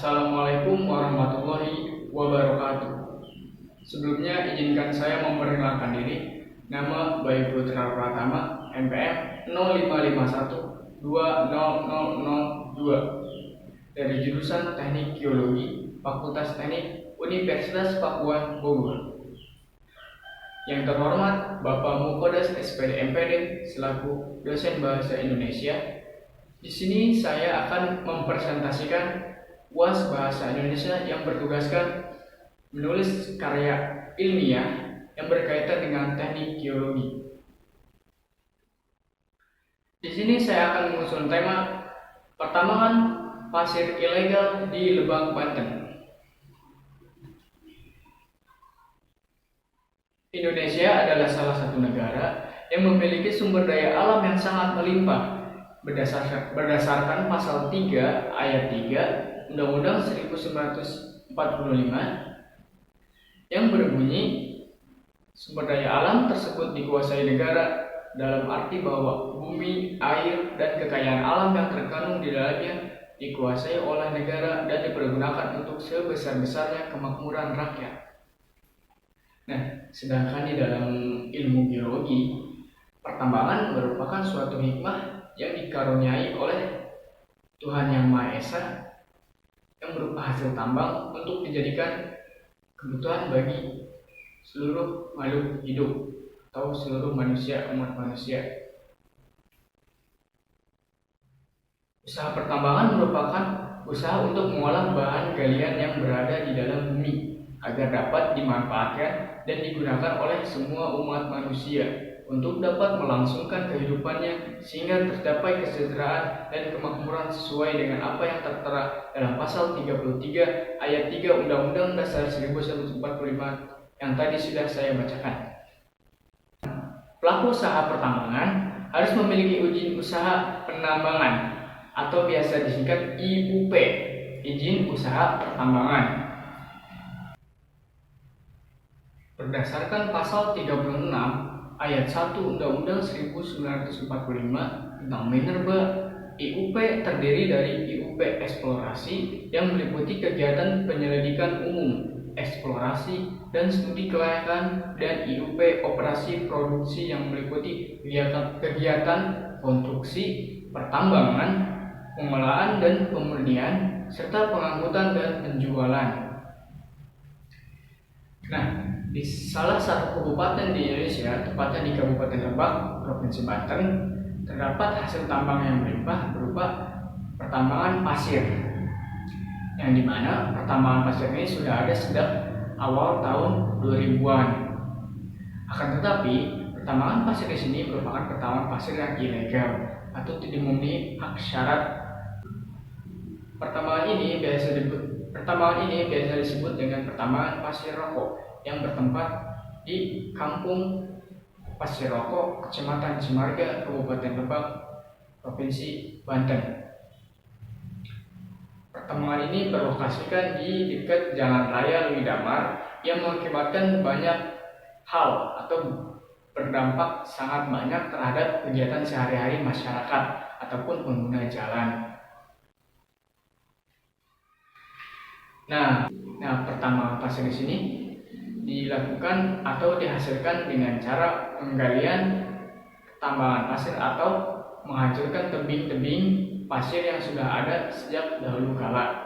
Assalamualaikum warahmatullahi wabarakatuh. Sebelumnya izinkan saya memperkenalkan diri. Nama Bayu Putra Pratama, NPM 0551-20002 dari jurusan Teknik Geologi, Fakultas Teknik Universitas Pakuan Bogor. Yang terhormat Bapak Mukodas SPD MPD selaku dosen Bahasa Indonesia. Di sini saya akan mempresentasikan UAS Bahasa Indonesia yang bertugaskan menulis karya ilmiah yang berkaitan dengan teknik geologi. Di sini saya akan mengusung tema pertambangan pasir ilegal di Lebak, Banten. Indonesia adalah salah satu negara yang memiliki sumber daya alam yang sangat melimpah. Berdasarkan pasal 3 ayat 3 Undang-Undang 1945 yang berbunyi, sumber daya alam tersebut dikuasai negara dalam arti bahwa bumi, air, dan kekayaan alam yang terkandung di dalamnya dikuasai oleh negara dan dipergunakan untuk sebesar-besarnya kemakmuran rakyat. Nah, sedangkan di dalam ilmu geologi, pertambangan merupakan suatu hikmah yang dikaruniai oleh Tuhan Yang Maha Esa yang berupa hasil tambang untuk dijadikan kebutuhan bagi seluruh makhluk hidup atau seluruh manusia, umat manusia. Usaha pertambangan merupakan usaha untuk mengolah bahan galian yang berada di dalam bumi agar dapat dimanfaatkan dan digunakan oleh semua umat manusia untuk dapat melangsungkan kehidupannya sehingga tercapai kesejahteraan dan kemakmuran sesuai dengan apa yang tertera dalam pasal 33 ayat 3 Undang-Undang Dasar 1945 yang tadi sudah saya bacakan. Pelaku usaha pertambangan harus memiliki izin usaha penambangan atau biasa disingkat IUP, izin usaha pertambangan. Berdasarkan pasal 36 ayat 1 Undang-Undang 1945 tentang Minerba, IUP terdiri dari IUP eksplorasi yang meliputi kegiatan penyelidikan umum, eksplorasi, dan studi kelayakan, dan IUP operasi produksi yang meliputi kegiatan konstruksi, pertambangan, pengolahan dan pemurnian, serta pengangkutan dan penjualan. Nah, di salah satu kabupaten di Indonesia, tepatnya di Kabupaten Lebak, Provinsi Banten, terdapat hasil tambang yang melimpah berupa pertambangan pasir, yang dimana pertambangan pasir ini sudah ada sejak awal tahun 2000-an. Akan tetapi, pertambangan pasir di sini merupakan pertambangan pasir yang ilegal atau tidak memenuhi hak syarat. Pertambangan ini biasa disebut dengan pertambangan pasir rokok yang bertempat di Kampung Pasir Rokok, Kecamatan Cimarga, Kabupaten Lebak, Provinsi Banten. Pertambangan ini berlokasikan di dekat Jalan Raya Lewi Damar yang mengakibatkan banyak hal atau berdampak sangat banyak terhadap kegiatan sehari-hari masyarakat ataupun pengguna jalan. Nah, pertambangan pasir di sini dilakukan atau dihasilkan dengan cara penggalian tambangan pasir atau menghancurkan tebing-tebing pasir yang sudah ada sejak dahulu kala.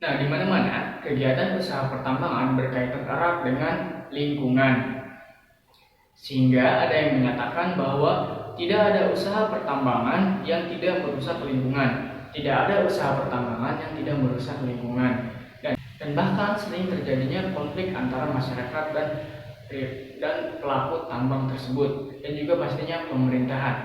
Nah, di mana-mana kegiatan usaha pertambangan berkaitan erat dengan lingkungan, sehingga ada yang menyatakan bahwa tidak ada usaha pertambangan yang tidak merusak lingkungan, tidak ada usaha pertambangan yang tidak merusak lingkungan. Dan bahkan sering terjadinya konflik antara masyarakat dan pelaku tambang tersebut, dan juga pastinya pemerintahan.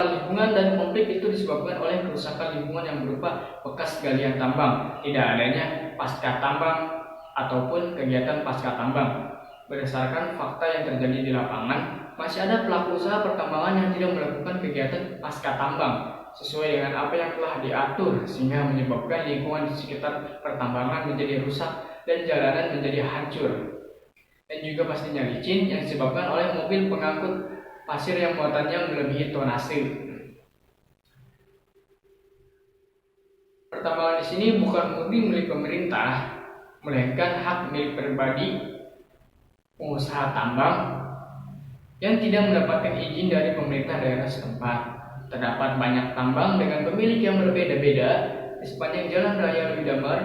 Lingkungan dan konflik itu disebabkan oleh kerusakan lingkungan yang berupa bekas galian tambang, tidak adanya pasca tambang ataupun kegiatan pasca tambang. Berdasarkan fakta yang terjadi di lapangan, masih ada pelaku usaha pertambangan yang tidak melakukan kegiatan pasca tambang sesuai dengan apa yang telah diatur, sehingga menyebabkan lingkungan di sekitar pertambangan menjadi rusak dan jalanan menjadi hancur. Dan juga pastinya licin yang disebabkan oleh mobil pengangkut pasir yang muatannya melebihi tonase. Pertambangan di sini bukan murni milik pemerintah, melainkan hak milik pribadi pengusaha tambang yang tidak mendapatkan izin dari pemerintah daerah setempat. Terdapat banyak tambang dengan pemilik yang berbeda-beda di sepanjang Jalan Raya Widamar,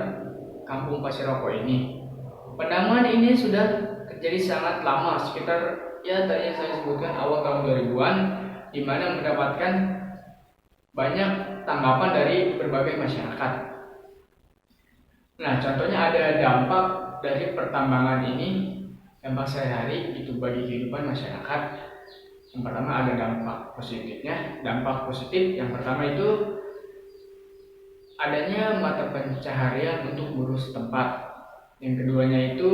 Kampung Pasir Rokok ini. Penambangan ini sudah terjadi sangat lama, sekitar tadi yang saya sebutkan awal tahun 2000-an, di mana mendapatkan banyak tanggapan dari berbagai masyarakat. Nah, contohnya ada dampak dari pertambangan ini, dampak sehari-hari itu bagi kehidupan masyarakat. Yang pertama ada dampak positifnya. Dampak positif yang pertama itu adanya mata pencaharian untuk buruh setempat. Yang keduanya itu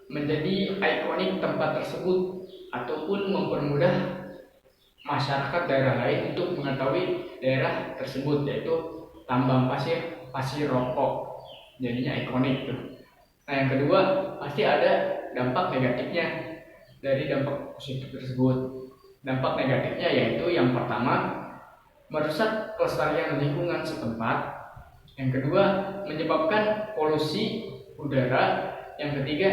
menjadi ikonik tempat tersebut ataupun mempermudah masyarakat daerah lain untuk mengetahui daerah tersebut, yaitu tambang pasir rokok, jadinya ikonik tuh. Nah, yang kedua pasti ada dampak negatifnya dari dampak positif tersebut. Dampak negatifnya yaitu yang pertama merusak kelestarian lingkungan setempat, yang kedua menyebabkan polusi udara, yang ketiga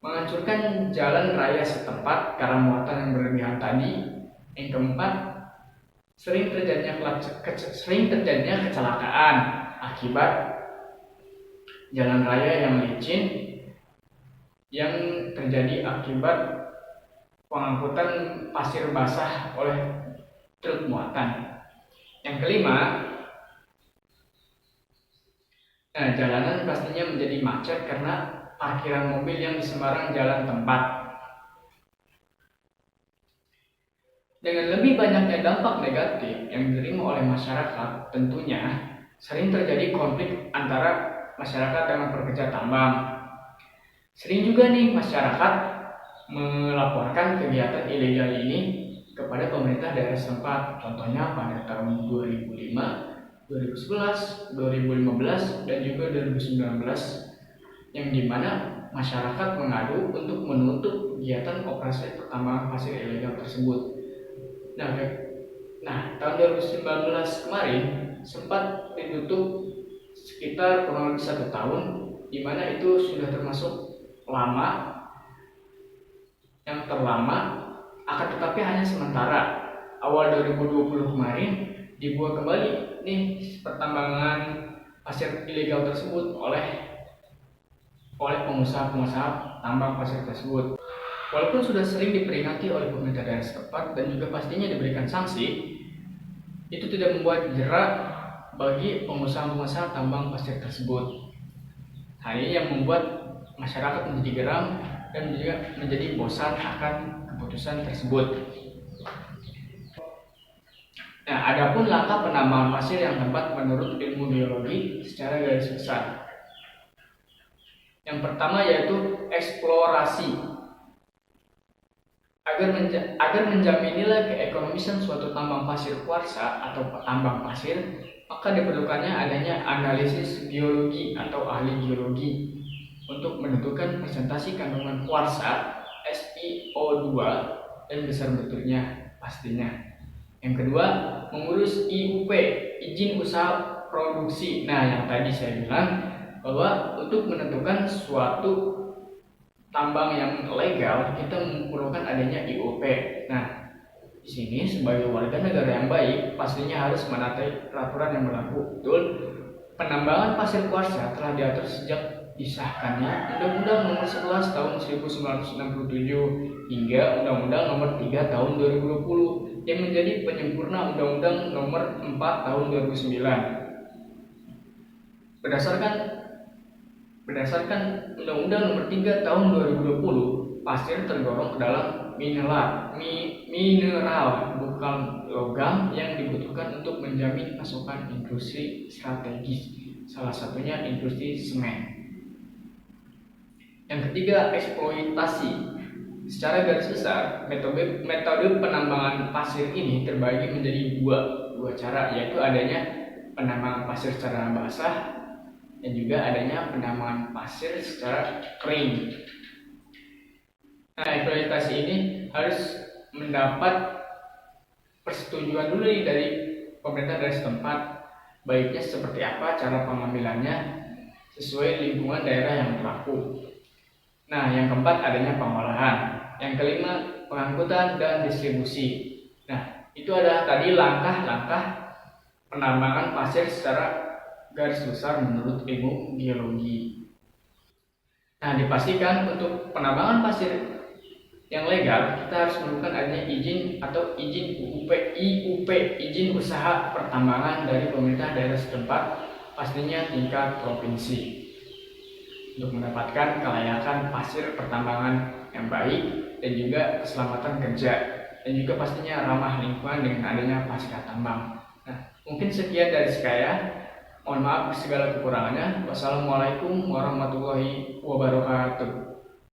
menghancurkan jalan raya setempat karena muatan yang berlebihan tadi, yang keempat sering terjadinya kecelakaan akibat jalan raya yang licin yang terjadi akibat pengangkutan pasir basah oleh truk muatan. Yang kelima, jalanan pastinya menjadi macet karena parkiran mobil yang di sembarang jalan tempat. Dengan lebih banyaknya dampak negatif yang diterima oleh masyarakat, tentunya sering terjadi konflik antara masyarakat dengan pekerja tambang. Sering juga nih masyarakat melaporkan kegiatan ilegal ini kepada pemerintah daerah setempat. Contohnya pada tahun 2005, 2011, 2015, dan juga 2019, yang dimana masyarakat mengadu untuk menutup kegiatan operasi pertambangan pasir ilegal tersebut. Nah, tahun 2019 kemarin sempat ditutup sekitar kurang lebih 1 tahun, di mana itu sudah termasuk lama, yang terlama, akan tetapi hanya sementara. Awal 2020 kemarin dibuat kembali nih pertambangan pasir ilegal tersebut oleh pengusaha tambang pasir tersebut. Walaupun sudah sering diperingati oleh pemerintah daerah setempat dan juga pastinya diberikan sanksi, itu tidak membuat jerak bagi pengusaha tambang pasir tersebut. Hal ini yang membuat masyarakat menjadi geram dan juga menjadi bosan akan keputusan tersebut. Nah, adapun langkah penambangan pasir yang tepat menurut ilmu geologi secara garis besar. Yang pertama yaitu eksplorasi. Agar menjamin nilai keekonomisan suatu tambang pasir kuarsa atau tambang pasir, maka diperlukannya adanya analisis geologi atau ahli geologi untuk menentukan presentasi kandungan kuarsa SiO2 dan besar bentuknya pastinya. Yang kedua, mengurus IUP, izin usaha produksi. Nah, yang tadi saya bilang bahwa untuk menentukan suatu tambang yang legal kita memerlukan adanya IUP. Nah, di sini sebagai warga negara yang baik pastinya harus menaati peraturan yang berlaku. Betul, penambangan pasir kuarsa telah diatur sejak disahkannya Undang-Undang Nomor 11 Tahun 1967 hingga Undang-Undang Nomor 3 Tahun 2020 yang menjadi penyempurna Undang-Undang Nomor 4 Tahun 2009. Berdasarkan Undang-Undang Nomor 3 Tahun 2020, pasir tergolong ke dalam mineral bukan logam yang dibutuhkan untuk menjamin pasokan industri strategis, salah satunya industri semen. Yang ketiga, eksploitasi. Secara garis besar, metode penambangan pasir ini terbagi menjadi dua cara, yaitu adanya penambangan pasir secara basah dan juga adanya penambangan pasir secara kering. Nah, eksploitasi ini harus mendapat persetujuan dulu nih dari pemerintah daerah setempat, baiknya seperti apa cara pengambilannya sesuai lingkungan daerah yang berlaku. Nah, yang keempat adanya pengolahan. Yang kelima, pengangkutan dan distribusi. Nah, itu adalah tadi langkah-langkah penambangan pasir secara garis besar menurut ilmu geologi. Nah, dipastikan untuk penambangan pasir yang legal, kita harus menemukan adanya izin atau izin IUP, izin usaha pertambangan dari pemerintah daerah setempat, pastinya tingkat provinsi, untuk mendapatkan kelayakan pasir pertambangan yang baik dan juga keselamatan kerja, dan juga pastinya ramah lingkungan dengan adanya pasca tambang. Nah, mungkin sekian dari saya. Mohon maaf segala kekurangannya. Wassalamualaikum warahmatullahi wabarakatuh.